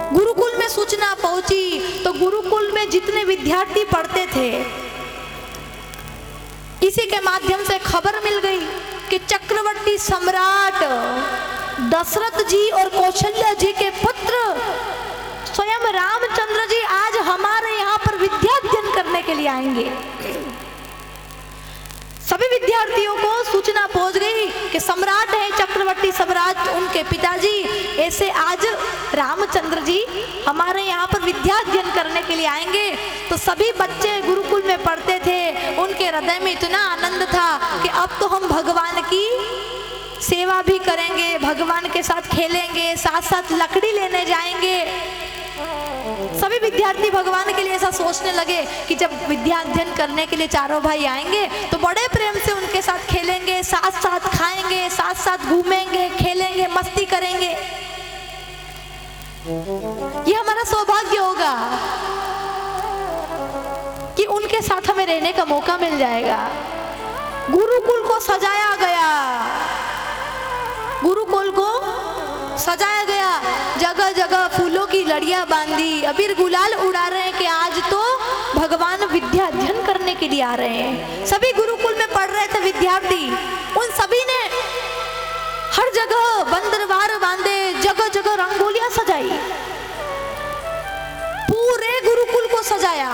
गुरुकुल में सूचना पहुंची तो गुरुकुल में जितने विद्यार्थी पढ़ते थे, इसी के माध्यम से खबर मिल गई कि चक्रवर्ती सम्राट दशरथ जी और कौशल्या जी के पुत्र स्वयं रामचंद्र जी आज हमारे यहाँ पर विद्याध्ययन करने के लिए आएंगे। सभी विद्यार्थियों को सूचना पहुंच गई कि सम्राट है चक्रवर्ती सम्राट उनके पिताजी, ऐसे आज रामचंद्र जी हमारे यहाँ पर विद्याध्ययन करने के लिए आएंगे। तो सभी बच्चे गुरुकुल में पढ़ते थे, उनके हृदय में इतना आनंद था कि अब तो हम भगवान की सेवा भी करेंगे, भगवान के साथ खेलेंगे, साथ साथ लकड़ी लेने जाएंगे। सभी विद्यार्थी भगवान के लिए ऐसा सोचने लगे कि जब विद्याध्ययन करने के लिए चारों भाई आएंगे तो बड़े प्रेम से उनके साथ खेलेंगे, साथ साथ खाएंगे, साथ साथ घूमेंगे, खेलेंगे, मस्ती करेंगे। ये हमारा सौभाग्य होगा कि उनके साथ हमें रहने का मौका मिल जाएगा। गुरुकुल को सजाया गया, गुरुकुल को सजाया गया, जगह जगह फूलों की लड़ियां बांधी, अबीर गुलाल उड़ा रहे हैं कि आज तो भगवान विद्या अध्ययन करने के लिए आ रहे हैं। सभी गुरुकुल में पढ़ रहे थे विद्यार्थी, उन सभी ने हर जगह बंदरवार बांधे, जगह जगह रंगोलियां सजाई, पूरे गुरुकुल को सजाया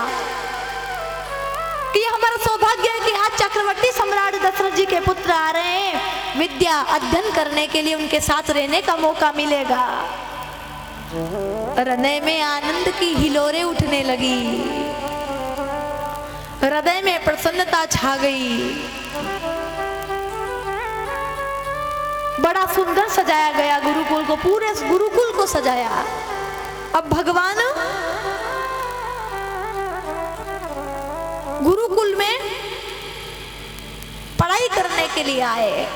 कि ये हमारा सौभाग्य है कि आज चक्रवर्ती सम्राट दशरथ जी के पुत्र आ रहे हैं, विद्या अध्ययन करने के लिए उनके साथ रहने का मौका मिलेगा। हृदय में आनंद की हिलोरें उठने लगी, हृदय में प्रसन्नता छा गई। बड़ा सुंदर सजाया गया गुरुकुल को, पूरे गुरुकुल को सजाया। अब भगवान गुरुकुल में पढ़ाई करने के लिए आए।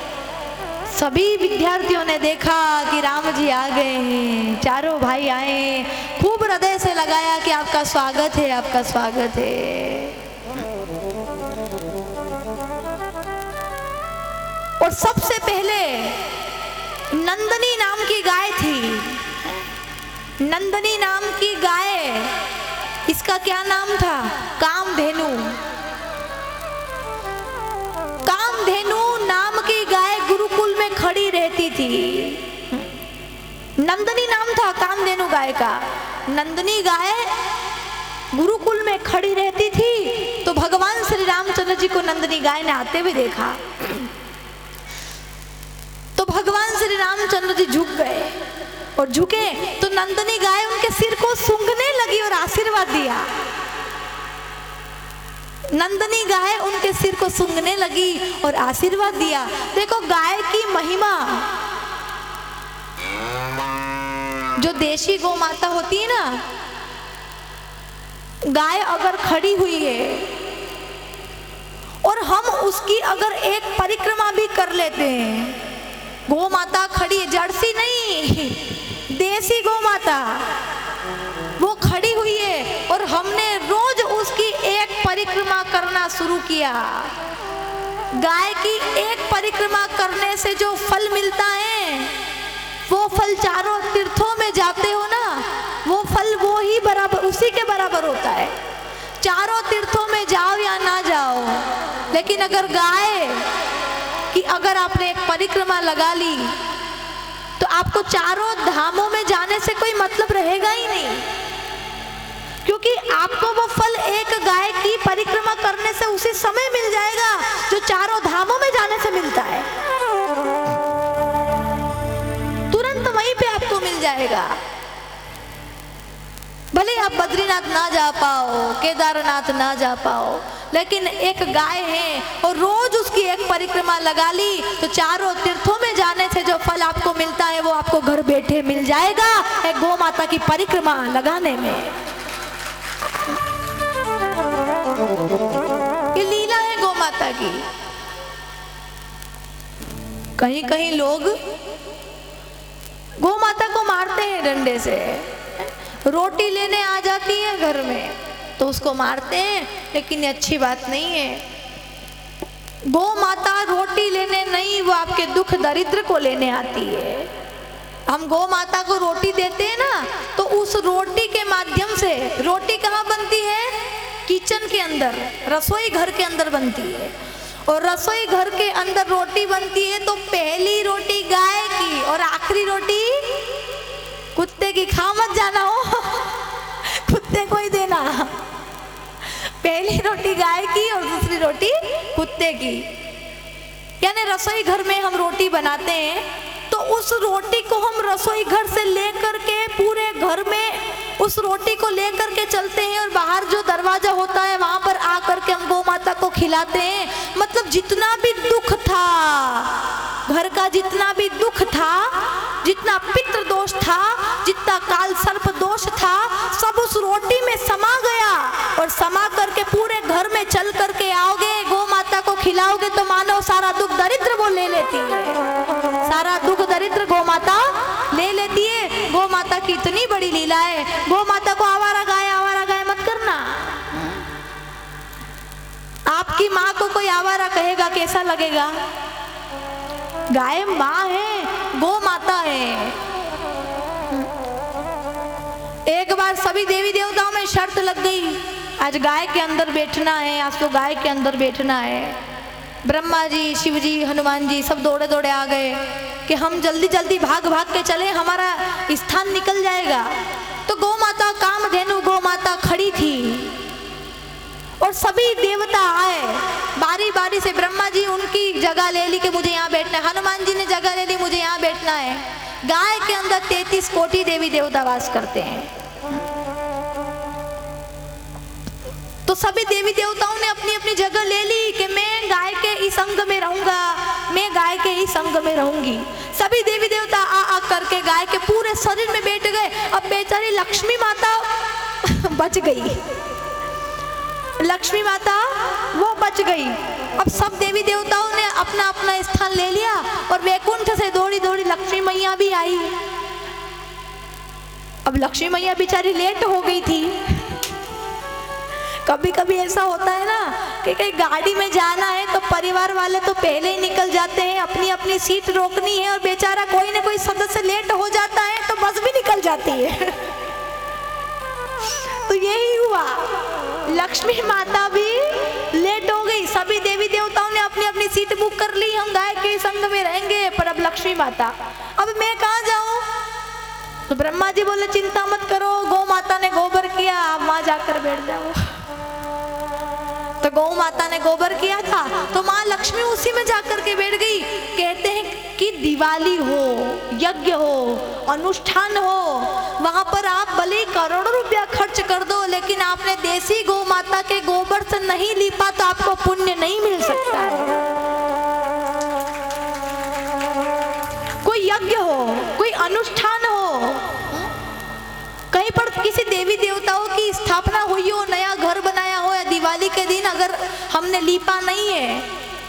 सभी विद्यार्थियों ने देखा कि राम जी आ गए हैं, चारों भाई आए, खूब हृदय से लगाया कि आपका स्वागत है, आपका स्वागत है। और सबसे पहले नंदनी नाम की गाय थी, नंदनी नाम की गाय, इसका क्या नाम था? कामधेनु। कामधेनु नाम की गाय गुरुकुल में खड़ी रहती थी। नंदनी नाम था कामधेनु गाय का। नंदनी गाय गुरुकुल में खड़ी रहती थी तो भगवान श्री रामचंद्र जी को नंदनी गाय ने आते हुए देखा तो भगवान श्री रामचंद्र जी झुक गए, और झुके तो नंदनी गाय उनके सिर को सूंघने लगी और आशीर्वाद दिया। नंदनी गाय उनके सिर को सूंघने लगी और आशीर्वाद दिया। देखो गाय की महिमा, जो देशी गौ माता होती है ना, गाय अगर खड़ी हुई है और हम उसकी अगर एक परिक्रमा भी कर लेते हैं, गौ माता खड़ी है, जर्सी नहीं, देसी गौ माता, वो खड़ी हुई है और हमने रोज उसकी एक परिक्रमा करना शुरू किया। गाय की एक परिक्रमा करने से जो फल मिलता है, वो फल चारों तीर्थों में जाते हो ना, वो फल वो ही बराबर, उसी के बराबर होता है। चारों तीर्थों में जाओ या ना जाओ, लेकिन अगर गाय कि अगर आपने एक परिक्रमा लगा ली तो आपको चारों धामों में जाने से कोई मतलब रहेगा ही नहीं, क्योंकि आपको वो फल एक गाय की परिक्रमा करने से उसी समय मिल जाएगा जो चारों धामों में जाने से मिलता है। तुरंत वहीं पे आपको मिल जाएगा। भले आप बद्रीनाथ ना जा पाओ, केदारनाथ ना जा पाओ, लेकिन एक गाय है और रोज उसकी एक परिक्रमा लगा ली तो चारों तीर्थों में जाने से जो फल आपको मिलता है वो आपको घर बैठे मिल जाएगा एक गौ माता की परिक्रमा लगाने में। ये लीला है गौ माता की। कहीं कहीं लोग गौ माता को मारते हैं डंडे से, रोटी लेने आ जाती है घर में तो उसको मारते हैं, लेकिन ये अच्छी बात नहीं है। गौ माता रोटी लेने नहीं, वो आपके दुख दरिद्र को लेने आती है, हम गौ माता को रोटी देते हैं ना, तो उस रोटी के माध्यम से, रोटी कहाँ बनती है? किचन के अंदर, रसोई घर के अंदर बनती है। और रसोई घर के अंदर रोटी बनती है तो पहली रोटी गाय की और आखिरी रोटी कुत्ते की। खा मत जाना हो कुत्ते को ही देना। पहली रोटी गाय की और दूसरी रोटी कुत्ते की। यानी रसोई घर में हम रोटी बनाते हैं तो उस रोटी को हम रसोई घर से लेकर के पूरे घर में उस रोटी को लेकर के चलते हैं और बाहर जो दरवाजा होता है वहां पर आकर के हम गौ माता को खिलाते हैं। मतलब जितना भी दुख था घर का, जितना भी दुख था, जितना पितृ दोष था, जितना काल सर्प दोष था, सब उस रोटी में समा गया। और समा करके पूरे घर में चल करके आओगे, गौ माता को खिलाओगे तो मानो सारा दुख दरिद्र वो ले लेती है। सारा दुख दरिद्र गौ माता ले लेती है। गौ माता की इतनी बड़ी लीला है। गौ माता को आवारा गाय मत करना। आपकी माँ को कोई आवारा कहेगा कैसा लगेगा? गाय माँ है, गौ माता है। एक बार सभी देवी देवताओं में शर्त लग गई, आज गाय के अंदर बैठना है, आज तो गाय के अंदर बैठना है। ब्रह्मा जी, शिव जी, हनुमान जी सब दौड़े दौड़े आ गए कि हम जल्दी जल्दी भाग भाग के चले, हमारा स्थान निकल जाएगा। तो गौ माता, कामधेनु गौ माता खड़ी थी और सभी देवता आए बारी बारी से। ब्रह्मा जी उनकी जगह ले ली कि मुझे यहाँ बैठना है, हनुमान जी ने जगह ले ली मुझे यहाँ बैठना है। गाय के अंदर 33 कोटि देवी देवता वास करते हैं। तो सभी देवी देवताओं ने अपनी अपनी जगह ले ली कि मैं गाय के इस अंग में रहूंगा, मैं गाय के इस अंग में रहूंगी। सभी देवी देवता आ करके गाय के पूरे शरीर में बैठ गए। अब बेचारी लक्ष्मी माता बच गई, लक्ष्मी माता वो बच गई। अब सब देवी देवताओं ने अपना अपना स्थान ले लिया और वैकुंठ से दौड़ी दौड़ी लक्ष्मी मैया भी आई। अब लक्ष्मी मैया बेचारी लेट हो गई थी। कभी कभी ऐसा होता है ना कि कहीं गाड़ी में जाना है तो परिवार वाले तो पहले ही निकल जाते हैं, अपनी अपनी सीट रोकनी है और बेचारा कोई ना कोई सदस्य लेट हो जाता है तो बस भी निकल जाती है। तो यही हुआ, लक्ष्मी माता भी लेट हो गई। सभी देवी देवताओं ने अपनी अपनी सीट बुक कर ली, हम गाय के संग में रहेंगे। पर अब लक्ष्मी माता, अब मैं कहाँ जाऊं? तो ब्रह्मा जी बोले चिंता मत करो, गौ माता ने गोबर किया, आप वहां जाकर बैठ जाओ। तो गौ माता ने गोबर किया था तो माँ लक्ष्मी उसी में जाकर के बैठ गई। कहते हैं कि दिवाली हो, यज्ञ हो, अनुष्ठान हो, वहां पर आप भले करोड़ों रुपया खर्च कर दो, लेकिन आपने देसी गौ माता के गोबर से नहीं लीपा तो आपको पुण्य नहीं मिल सकता है। कोई यज्ञ हो, कोई अनुष्ठान हो, कहीं पर किसी देवी देवताओं की स्थापना हुई हो, नया घर बनाया हो, या दिवाली के दिन अगर हमने लीपा नहीं है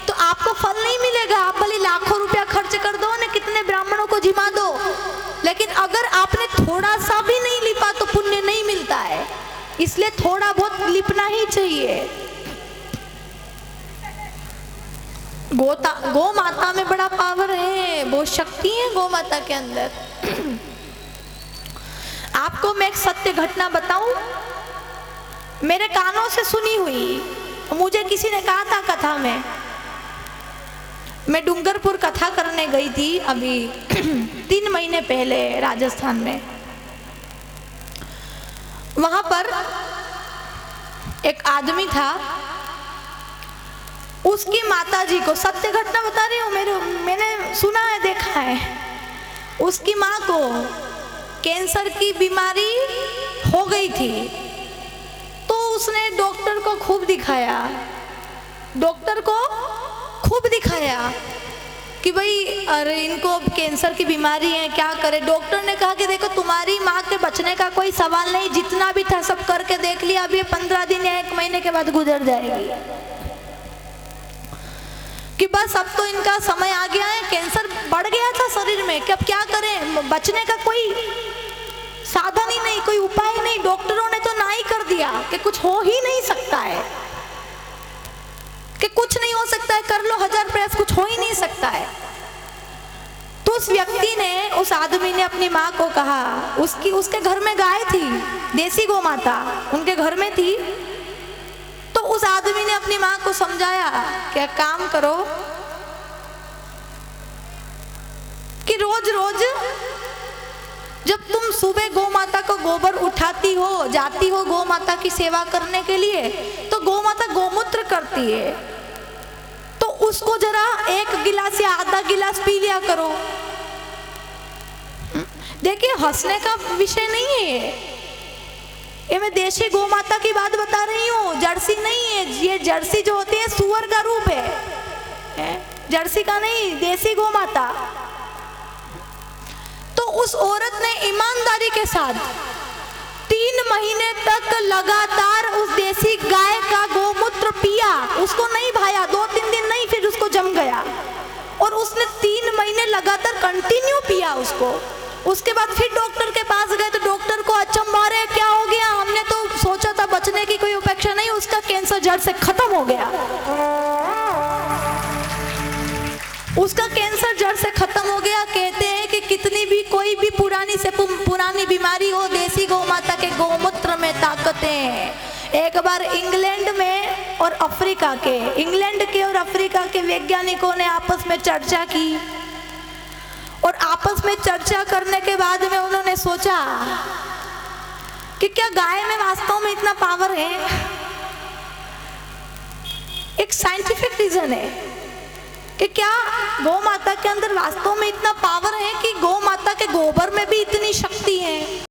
तो आपको फल नहीं मिलेगा। आप भले लाखों रुपया खर्च कर दो ना, कितने ब्राह्मणों को जिमा दो, लेकिन अगर आपने थोड़ा सा भी नहीं लीपा तो पुण्य नहीं मिलता है। इसलिए थोड़ा बहुत लिपना ही चाहिए। गौ माता में बड़ा पावर है, बहुत शक्ति है गौ माता के अंदर। आपको मैं एक सत्य घटना बताऊं, मेरे कानों से सुनी हुई। मुझे किसी ने कहा था कथा में, मैं डूंगरपुर कथा करने गई थी अभी 3 महीने पहले राजस्थान में। वहां पर एक आदमी था, उसकी माताजी को, सत्य घटना बता रही हूँ, मैंने सुना है, देखा है, उसकी माँ को कैंसर की बीमारी हो गई थी। तो उसने डॉक्टर को खूब दिखाया, डॉक्टर को खूब दिखाया कि भाई अरे इनको कैंसर की बीमारी है, क्या करे। डॉक्टर ने कहा कि देखो तुम्हारी माँ के बचने का कोई सवाल नहीं, जितना भी था सब करके देख लिया, अब ये 15 दिन या 1 महीने के बाद गुजर जाएगी, कि बस अब तो इनका समय आ गया है, कैंसर बढ़ गया था शरीर में, कि अब क्या करें, बचने का कोई साधन ही नहीं, कोई उपाय नहीं। डॉक्टरों ने तो ना ही कर दिया कि कुछ हो ही नहीं सकता है, कि कुछ नहीं हो सकता है, कर लो 1000 प्रयास, कुछ हो ही नहीं सकता है। तो तो उस व्यक्ति ने, उस आदमी ने अपनी माँ को कहा, उसके घर में गाय थी, देसी गौ माता उनके घर में थी। तो उस आदमी ने अपनी माँ को समझाया कि काम करो कि रोज रोज जब तुम सुबह गौ माता को गोबर उठाती हो, जाती हो गौ माता की सेवा करने के लिए, तो गौ माता गोमूत्र करती है, तो उसको जरा 1 गिलास या आधा गिलास पी लिया करो। देखिए हंसने का विषय नहीं है ये, मैं देशी गौ माता की बात बता रही हूँ, जर्सी नहीं है। ये जर्सी जो होती है सुअर का रूप है, जर्सी का नहीं, देसी गौ माता। तो उस औरत ने ईमानदारी के साथ 3 महीने तक लगातार उस देसी गाय का गोमूत्र पिया। उसको नहीं भाया, 2-3 दिन नहीं, फिर उसको जम गया। और उसने 3 महीने लगातार कंटिन्यू पिया उसको। उसके बाद फिर डॉक्टर के पास गए तो डॉक्टर को अचंभा रे, क्या हो गया? हमने तो सोचा था बचने की कोई अपेक्षा नहीं, उसका कैंसर जड़ से खत्म हो गया। उसका कैंसर जड़ से खत्म हो गया। कहते हैं कि कितनी भी कोई भी पुरानी से पुरानी बीमारी हो, देसी गौ माता के गोमूत्र में ताकत है। एक बार इंग्लैंड में और अफ्रीका के, इंग्लैंड के और अफ्रीका के वैज्ञानिकों ने आपस में चर्चा की, और आपस में चर्चा करने के बाद में उन्होंने सोचा कि क्या गाय में वास्तव में इतना पावर है? एक साइंटिफिक रीजन है कि क्या गौ माता के अंदर वास्तव में इतना पावर है कि गौ माता के गोबर में भी इतनी शक्ति है।